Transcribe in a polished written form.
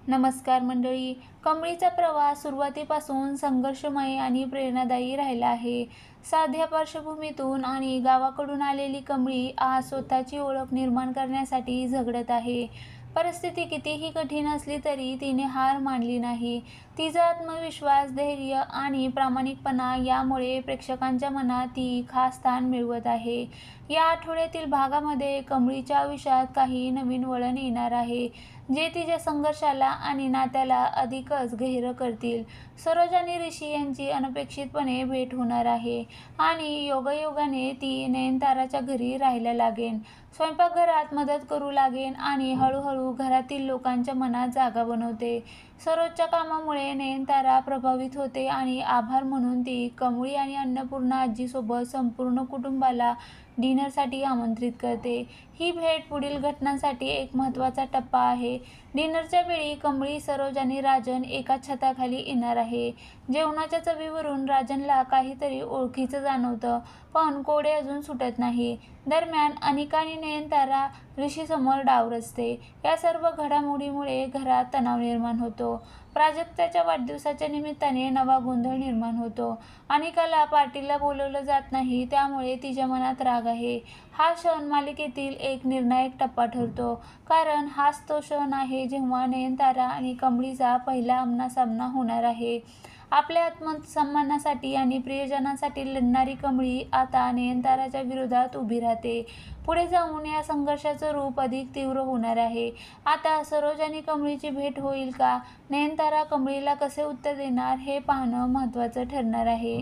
नमस्कार मंडळी. कमळीचा प्रवास सुरुवातीपासून संघर्षमय आणि प्रेरणादायी राहिला आहे. साध्या पार्श्वभूमीतून आणि गावाकडून आलेली कमळी आज स्वतःची ओळख निर्माण करण्यासाठी झगडत आहे. परिस्थिती कितीही कठीण असली तरी तिने हार मानली नाही. तिचा आत्मविश्वास, धैर्य आणि प्रामाणिकपणा यामुळे प्रेक्षकांच्या मनात ती खास स्थान मिळवत आहे. या आठवड्यातील भागामध्ये कमळीच्या आयुष्यात काही नवीन वळण येणार आहे, जे तिच्या संघर्षाला आणि नात्याला अधिकच गहिरं करतील. सरोज आणि ऋषी यांची अनपेक्षितपणे भेट होणार आहे आणि योगायोगाने ती नयनताराच्या घरी राहायला लागेल, स्वयंपाकघरात मदत करू लागेल आणि हळूहळू घरातील लोकांच्या मनात जागा बनवते. सरोजच्या कामामुळे नयनतारा प्रभावित होते आणि आभार म्हणून ती कमळी आणि अन्नपूर्णा आजीसोबत संपूर्ण कुटुंबाला डिनरसाठी आमंत्रित करते. ही भेट पुढील घटनांसाठी एक महत्त्वाचा टप्पा आहे. डिनरच्या वेळी कमळी, सरोज आणि राजन एकाच छताखाली येणार आहे. जेवणाच्या चवीवरून राजनला काहीतरी ओळखीचं जाणवतं, पण कोडे अजून सुटत नाही. दरम्यान अनिका आणि नयनतारा ऋषीसमोर डाव रचते. या सर्व घडामोडीमुळे घरात तणाव निर्माण होतो. प्राजक्ताच्या वाढदिवसाच्या निमित्ताने नवा गोंधळ निर्माण होतो. अनिकाला पार्टीला बोलवलं जात नाही, त्यामुळे तिच्या मनात राग आहे. हा क्षण मालिकेतील एक निर्णायक टप्पा ठरतो, कारण हाच तो क्षण आहे जेव्हा नयनतारा आणि कमळीचा पहिला आमनासामना होणार आहे. आपल्या आत्मसन्मानासाठी आणि प्रियजनांसाठी लढणारी कमळी आता नयनताराच्या विरोधात उभी राहते. पुढे जाऊन या संघर्षाचं रूप अधिक तीव्र होणार आहे. आता सरोज आणि कमळीची भेट होईल का? नयनतारा कमळीला कसे उत्तर देणार हे पाहणं महत्त्वाचं ठरणार आहे.